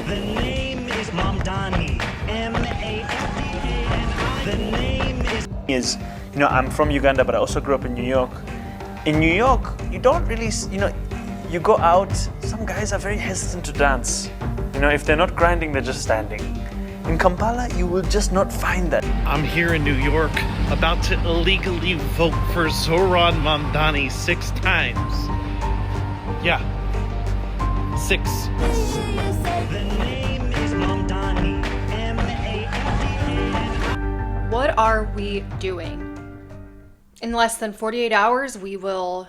The name is Mamdani. M-A-M-D-A-N-I. The name is, I'm from Uganda, but I also grew up in New York. In New York, you don't really, you go out, some guys are very hesitant to dance. If they're not grinding, they're just standing. In Kampala, you will just not find that. I'm here in New York, about to illegally vote for Zoran Mamdani 6 times. Yeah, 6. The name is Mamdani. M-A-M-D-A-N-I. What are we doing? In less than 48 hours, we will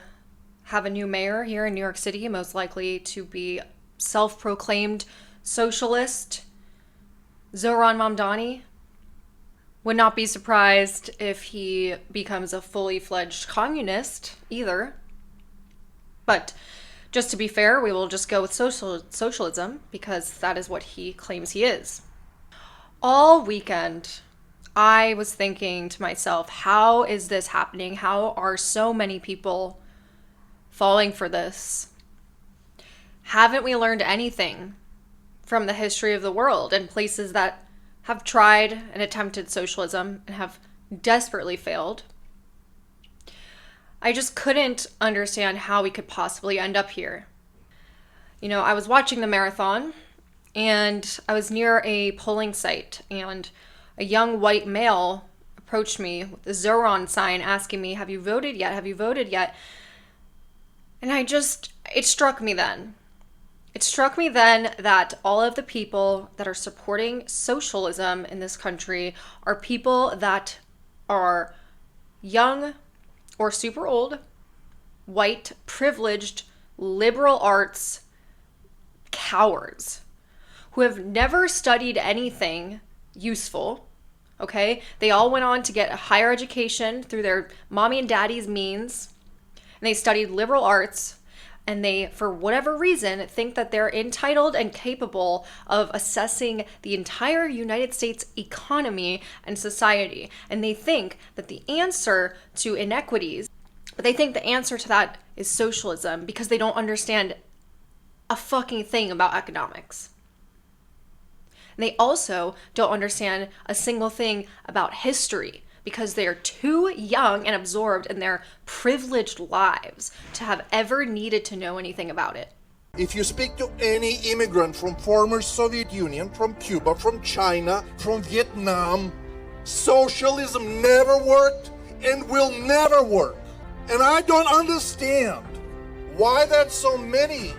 have a new mayor here in New York City, most likely to be self-proclaimed socialist Zoran Mamdani. Would not be surprised if he becomes a fully fledged communist either. But just to be fair, we will just go with socialism because that is what he claims he is. All weekend, I was thinking to myself, how is this happening? How are so many people falling for this? Haven't we learned anything from the history of the world and places that have tried and attempted socialism and have desperately failed? I just couldn't understand how we could possibly end up here. I was watching the marathon and I was near a polling site and a young white male approached me with the Zoran sign asking me, have you voted yet? Have you voted yet? And it struck me then. It struck me then that all of the people that are supporting socialism in this country are people that are young or super old, white, privileged, liberal arts cowards who have never studied anything useful, okay? They all went on to get a higher education through their mommy and daddy's means, and they studied liberal arts, and they, for whatever reason, think that they're entitled and capable of assessing the entire United States economy and society. And they think that the answer to inequities, but they think the answer to that is socialism because they don't understand a fucking thing about economics. And they also don't understand a single thing about history because they are too young and absorbed in their privileged lives to have ever needed to know anything about it. If you speak to any immigrant from former Soviet Union, from Cuba, from China, from Vietnam, socialism never worked and will never work. And I don't understand why that so many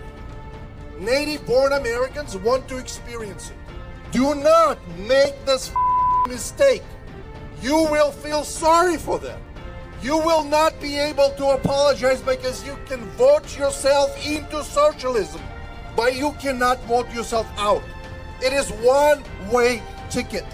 native-born Americans want to experience it. Do not make this mistake. You will feel sorry for them. You will not be able to apologize because you can vote yourself into socialism, but you cannot vote yourself out. It is one-way ticket.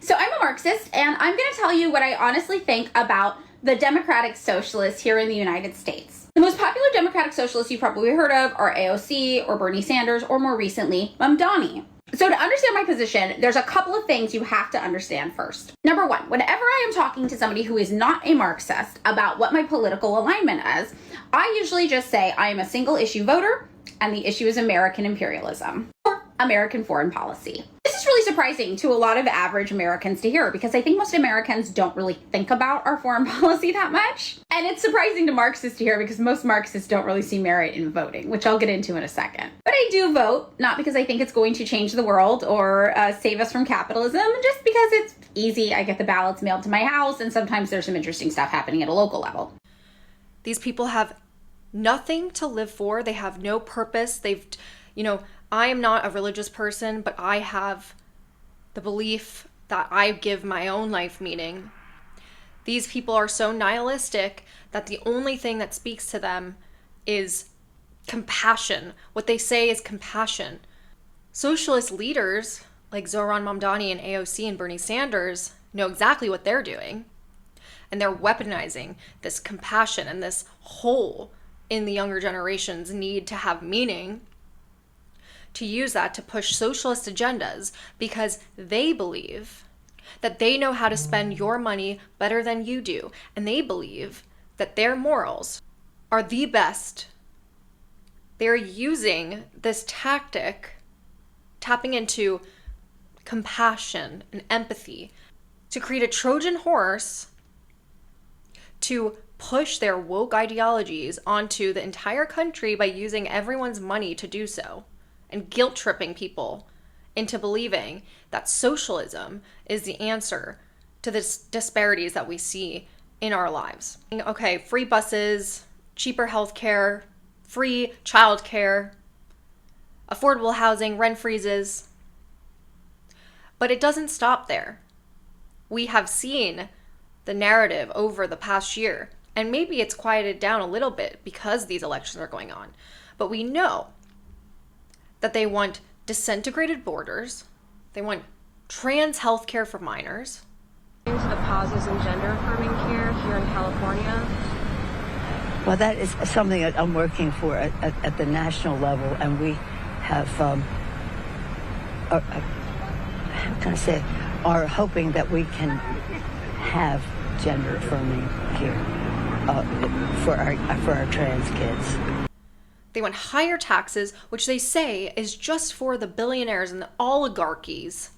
So I'm a Marxist, and I'm going to tell you what I honestly think about the democratic socialists here in the United States. The most popular democratic socialists you've probably heard of are AOC or Bernie Sanders or more recently, Mamdani. So to understand my position, there's a couple of things you have to understand first. Number one, whenever I am talking to somebody who is not a Marxist about what my political alignment is, I usually just say I am a single issue voter and the issue is American imperialism or American foreign policy. This is really surprising to a lot of average Americans to hear because I think most Americans don't really think about our foreign policy that much. And it's surprising to Marxists to hear because most Marxists don't really see merit in voting, which I'll get into in a second. But I do vote, not because I think it's going to change the world or save us from capitalism, just because it's easy. I get the ballots mailed to my house and sometimes there's some interesting stuff happening at a local level. These people have nothing to live for. They have no purpose. I am not a religious person, but I have the belief that I give my own life meaning. These people are so nihilistic that the only thing that speaks to them is compassion. What they say is compassion. Socialist leaders like Zoran Mamdani and AOC and Bernie Sanders know exactly what they're doing. And they're weaponizing this compassion and this hole in the younger generation's need to have meaning, to use that to push socialist agendas because they believe that they know how to spend your money better than you do. And they believe that their morals are the best. They're using this tactic tapping into compassion and empathy to create a Trojan horse to push their woke ideologies onto the entire country by using everyone's money to do so and guilt tripping people into believing that socialism is the answer to the disparities that we see in our lives. Okay, free buses, cheaper healthcare, free childcare, affordable housing, rent freezes. But it doesn't stop there. We have seen the narrative over the past year, and maybe it's quieted down a little bit because these elections are going on. But we know that they want disintegrated borders, they want trans healthcare for minors. Into the pauses in gender affirming care here in California. Well, that is something that I'm working for at the national level, and we have, how can I say, are hoping that we can have gender affirming care for our trans kids. They want higher taxes, which they say is just for the billionaires and the oligarchies.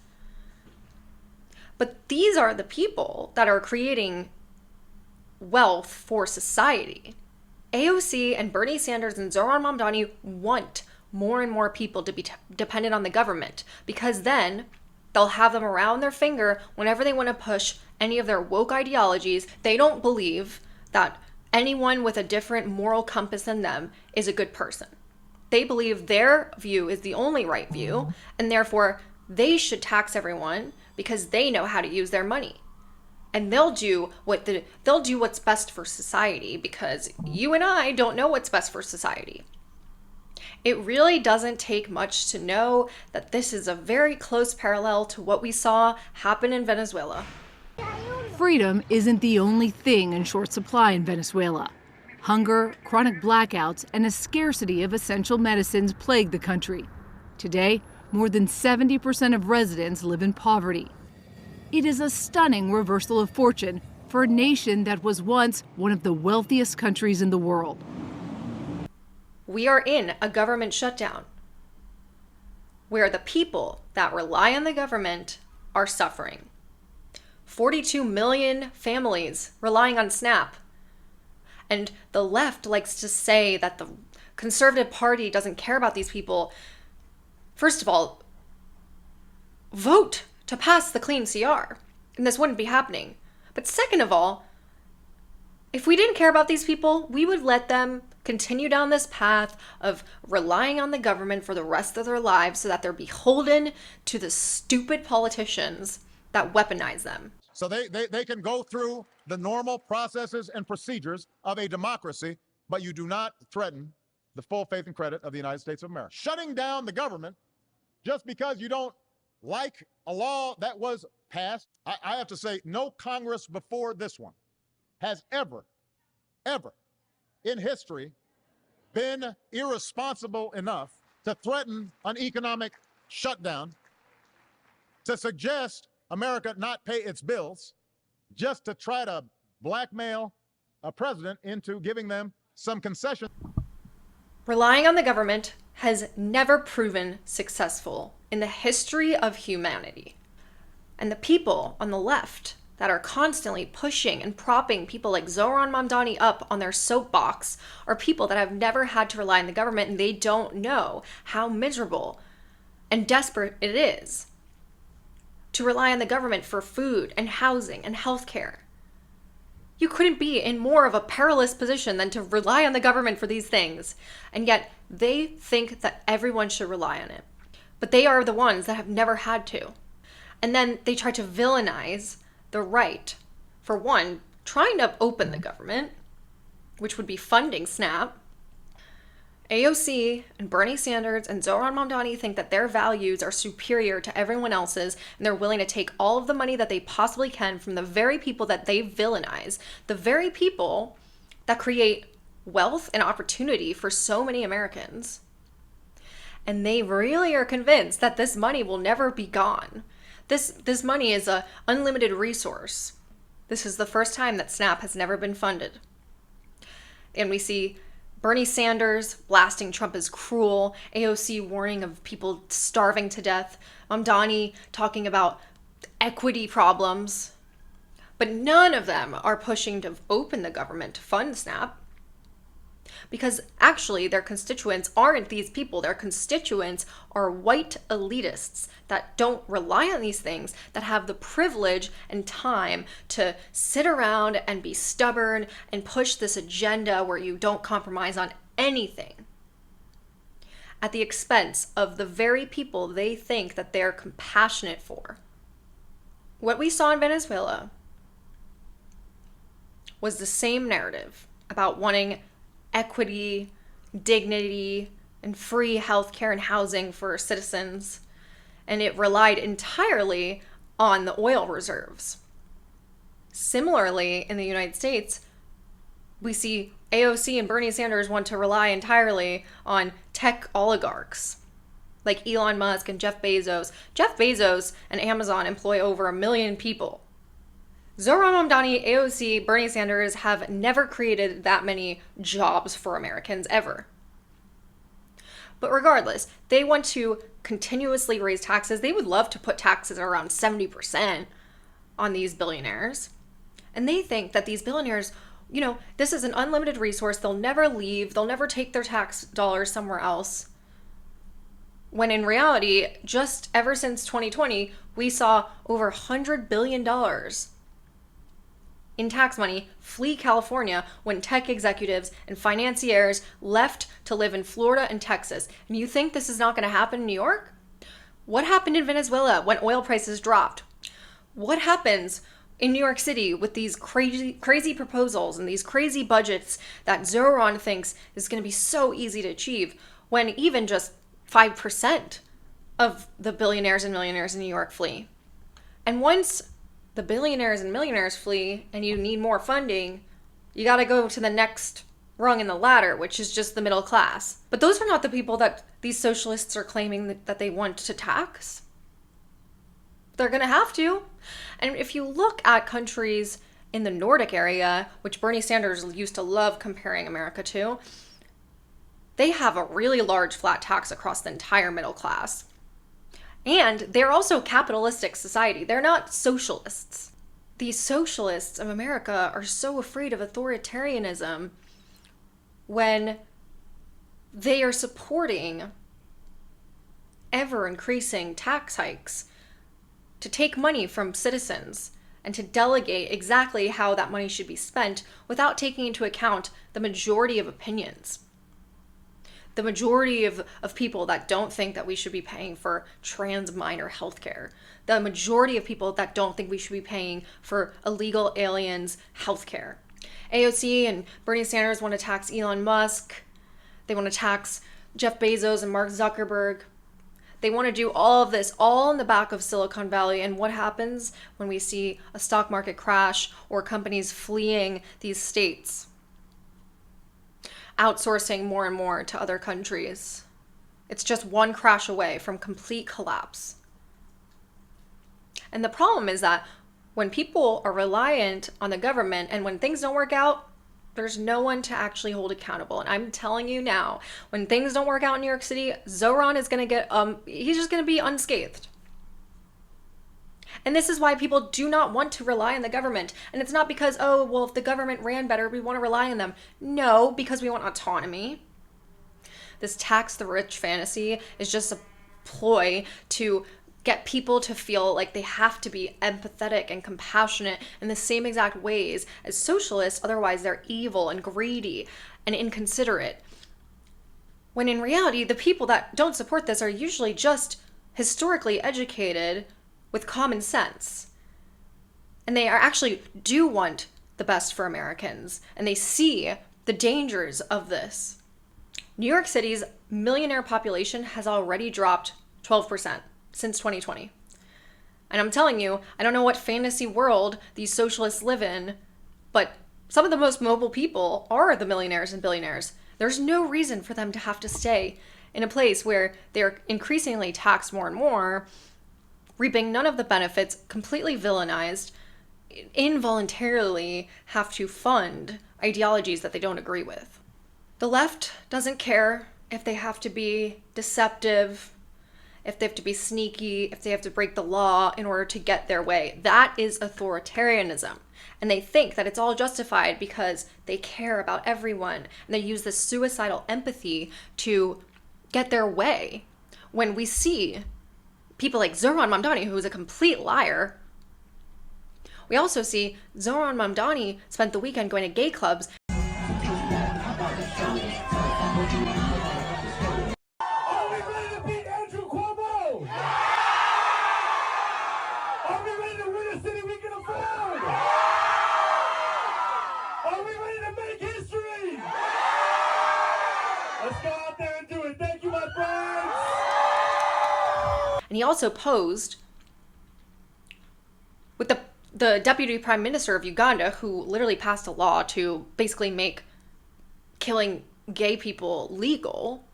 But these are the people that are creating wealth for society. AOC and Bernie Sanders and Zohran Mamdani want more and more people to be dependent on the government, because then they'll have them around their finger whenever they want to push any of their woke ideologies. They don't believe that anyone with a different moral compass than them is a good person. They believe their view is the only right view, and therefore they should tax everyone because they know how to use their money. And they'll do what's best for society, because you and I don't know what's best for society. It really doesn't take much to know that this is a very close parallel to what we saw happen in Venezuela. Freedom isn't the only thing in short supply in Venezuela. Hunger, chronic blackouts, and a scarcity of essential medicines plague the country. Today, more than 70% of residents live in poverty. It is a stunning reversal of fortune for a nation that was once one of the wealthiest countries in the world. We are in a government shutdown where the people that rely on the government are suffering. 42 million families relying on SNAP. And the left likes to say that the Conservative Party doesn't care about these people. First of all, vote to pass the clean CR, and this wouldn't be happening. But second of all, if we didn't care about these people, we would let them continue down this path of relying on the government for the rest of their lives so that they're beholden to the stupid politicians that weaponize them. So they can go through the normal processes and procedures of a democracy, but you do not threaten the full faith and credit of the United States of America. Shutting down the government just because you don't like a law that was passed, I have to say no Congress before this one has ever in history been irresponsible enough to threaten an economic shutdown, to suggest America not pay its bills, just to try to blackmail a president into giving them some concession. Relying on the government has never proven successful in the history of humanity. And the people on the left that are constantly pushing and propping people like Zohran Mamdani up on their soapbox are people that have never had to rely on the government, and they don't know how miserable and desperate it is to rely on the government for food and housing and healthcare. You couldn't be in more of a perilous position than to rely on the government for these things. And yet they think that everyone should rely on it. But they are the ones that have never had to. And then they try to villainize the right for, one, trying to open the government, which would be funding SNAP. AOC and Bernie Sanders and Zohran Mamdani think that their values are superior to everyone else's, and they're willing to take all of the money that they possibly can from the very people that they villainize, the very people that create wealth and opportunity for so many Americans. And they really are convinced that this money will never be gone. This money is an unlimited resource. This is the first time that SNAP has never been funded. And we see Bernie Sanders blasting Trump as cruel, AOC warning of people starving to death, Mamdani talking about equity problems. But none of them are pushing to open the government to fund SNAP. Because actually, their constituents aren't these people. Their constituents are white elitists that don't rely on these things, that have the privilege and time to sit around and be stubborn and push this agenda where you don't compromise on anything at the expense of the very people they think that they're compassionate for. What we saw in Venezuela was the same narrative about wanting equity, dignity, and free healthcare and housing for citizens, and it relied entirely on the oil reserves. Similarly, in the United States, we see AOC and Bernie Sanders want to rely entirely on tech oligarchs like Elon Musk and Jeff Bezos. Jeff Bezos and Amazon employ over 1 million people. Zohran Mamdani, AOC, Bernie Sanders have never created that many jobs for Americans ever. But regardless, they want to continuously raise taxes. They would love to put taxes around 70% on these billionaires. And they think that these billionaires, this is an unlimited resource. They'll never leave. They'll never take their tax dollars somewhere else. When in reality, just ever since 2020, we saw over $100 billion in tax money flee California when tech executives and financiers left to live in Florida and Texas. And you think this is not going to happen in New York? What happened in Venezuela when oil prices dropped? What happens in New York City with these crazy proposals and these crazy budgets that Zohran thinks is going to be so easy to achieve when even just 5% of the billionaires and millionaires in New York flee? And once the billionaires and millionaires flee and you need more funding, you got to go to the next rung in the ladder, which is just the middle class. But those are not the people that these socialists are claiming that they want to tax. They're going to have to. And if you look at countries in the Nordic area, which Bernie Sanders used to love comparing America to, they have a really large flat tax across the entire middle class. And they're also a capitalistic society. They're not socialists. These socialists of America are so afraid of authoritarianism when they are supporting ever-increasing tax hikes to take money from citizens and to delegate exactly how that money should be spent without taking into account the majority of opinions. The majority of people that don't think that we should be paying for trans minor healthcare. The majority of people that don't think we should be paying for illegal aliens' healthcare. AOC and Bernie Sanders want to tax Elon Musk. They want to tax Jeff Bezos and Mark Zuckerberg. They want to do all of this all in the back of Silicon Valley. And what happens when we see a stock market crash or companies fleeing these states? Outsourcing more and more to other countries. It's just one crash away from complete collapse. And the problem is that when people are reliant on the government and when things don't work out, there's no one to actually hold accountable. And I'm telling you now, when things don't work out in New York City, Zohran is going to get, he's just going to be unscathed. And this is why people do not want to rely on the government. And it's not because, if the government ran better, we want to rely on them. No, because we want autonomy. This tax the rich fantasy is just a ploy to get people to feel like they have to be empathetic and compassionate in the same exact ways as socialists. Otherwise, they're evil and greedy and inconsiderate. When in reality, the people that don't support this are usually just historically educated with common sense. And they actually do want the best for Americans. And they see the dangers of this. New York City's millionaire population has already dropped 12% since 2020. And I'm telling you, I don't know what fantasy world these socialists live in, but some of the most mobile people are the millionaires and billionaires. There's no reason for them to have to stay in a place where they're increasingly taxed more and more, reaping none of the benefits, completely villainized, involuntarily have to fund ideologies that they don't agree with. The left doesn't care if they have to be deceptive, if they have to be sneaky, if they have to break the law in order to get their way. That is authoritarianism. And they think that it's all justified because they care about everyone. And they use this suicidal empathy to get their way. When we see people like Zoran Mamdani, who is a complete liar, we also see Zoran Mamdani spent the weekend going to gay clubs. And he also posed with the deputy prime minister of Uganda, who literally passed a law to basically make killing gay people legal.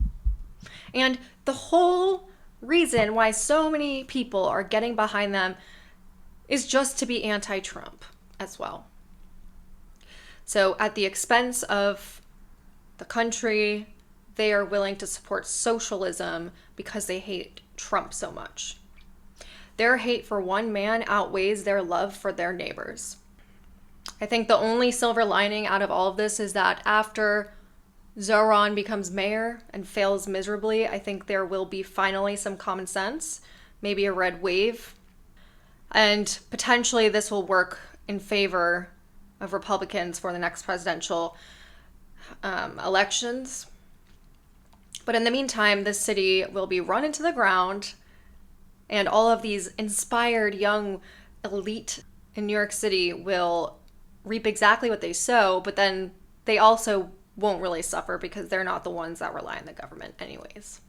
And the whole reason why so many people are getting behind them is just to be anti-Trump as well. So at the expense of the country, they are willing to support socialism because they hate Trump so much. Their hate for one man outweighs their love for their neighbors. I think the only silver lining out of all of this is that after Zoran becomes mayor and fails miserably, I think there will be finally some common sense, maybe a red wave, and potentially this will work in favor of Republicans for the next presidential elections. But in the meantime, this city will be run into the ground, and all of these inspired young elite in New York City will reap exactly what they sow, but then they also won't really suffer because they're not the ones that rely on the government anyways.